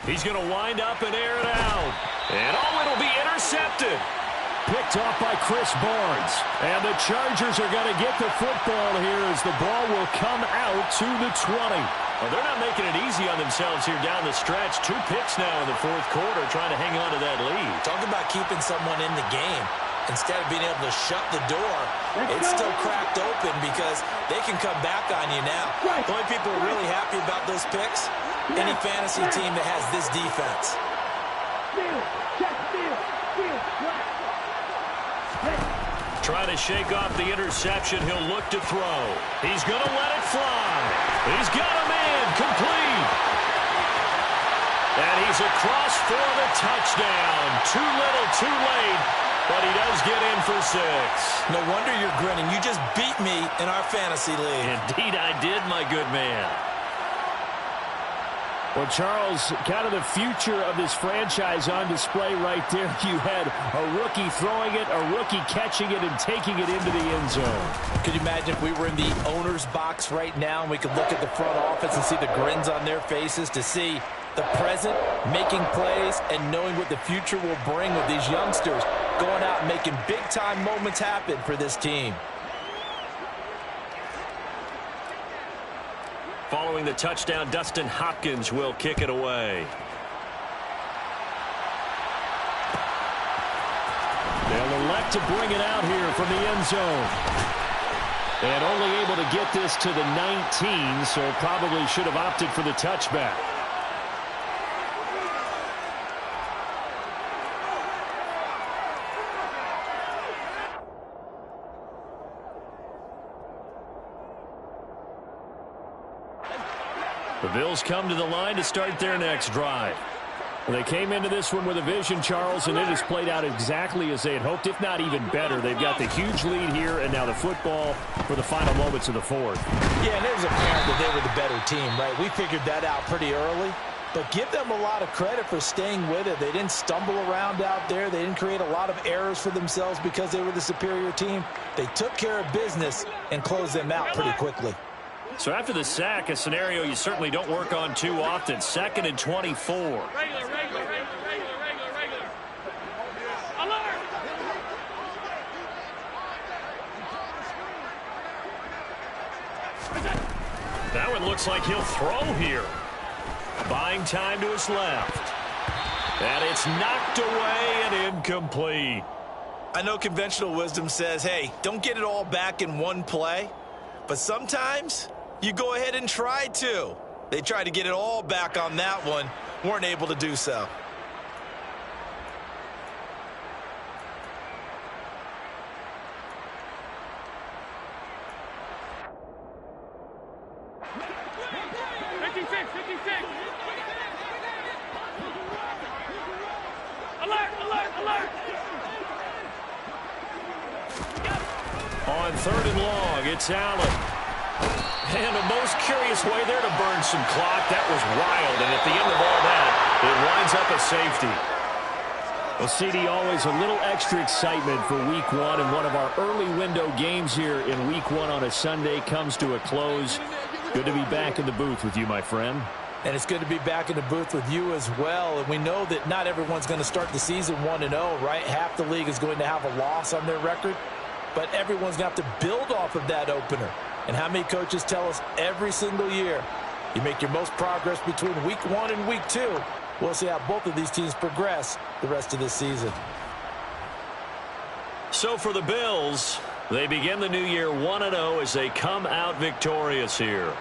He's going to wind up and air it out. And it'll be intercepted. Picked off by Chris Barnes. And the Chargers are going to get the football here as the ball will come out to the 20. Well, they're not making it easy on themselves here down the stretch. 2 picks now in the 4th quarter trying to hang on to that lead. Talk about keeping someone in the game. Instead of being able to shut the door, it's still cracked open because they can come back on you now. The only people who are really happy about those picks, any fantasy team that has this defense. Trying to shake off the interception. He'll look to throw. He's going to let it fly. He's got a man complete. And he's across for the touchdown. Too little, too late. But he does get in for 6. No wonder you're grinning. You just beat me in our fantasy league. Indeed I did, my good man. Well, Charles, kind of the future of this franchise on display right there. You had a rookie throwing it, a rookie catching it, and taking it into the end zone. Could you imagine if we were in the owner's box right now and we could look at the front office and see the grins on their faces, to see the present making plays and knowing what the future will bring with these youngsters going out and making big-time moments happen for this team. Following the touchdown, Dustin Hopkins will kick it away. They'll elect to bring it out here from the end zone. And only able to get this to the 19, so probably should have opted for the touchback. The Bills come to the line to start their next drive. Well, they came into this one with a vision, Charles, and it has played out exactly as they had hoped, if not even better. They've got the huge lead here, and now the football for the final moments of the 4th. Yeah, and it was apparent that they were the better team, right? We figured that out pretty early. But give them a lot of credit for staying with it. They didn't stumble around out there. They didn't create a lot of errors for themselves because they were the superior team. They took care of business and closed them out pretty quickly. So after the sack, a scenario you certainly don't work on too often. 2nd and 24. Regular. Alert! That one looks like he'll throw here. Buying time to his left. And it's knocked away and incomplete. I know conventional wisdom says, hey, don't get it all back in one play. But sometimes you go ahead and try to. They tried to get it all back on that one. Weren't able to do so. Alert! On 3rd and long, it's Allen. And a most curious way there to burn some clock. That was wild, and at the end of all that, it winds up a safety. Well, CD, always a little extra excitement for Week 1, and one of our early window games here in Week 1 on a Sunday comes to a close. Good to be back in the booth with you, my friend. And it's good to be back in the booth with you as well. And we know that not everyone's going to start the season 1-0, right? Half the league is going to have a loss on their record. But everyone's going to have to build off of that opener. And how many coaches tell us every single year, you make your most progress between Week 1 and Week 2. We'll see how both of these teams progress the rest of this season. So for the Bills, they begin the new year 1-0 as they come out victorious here.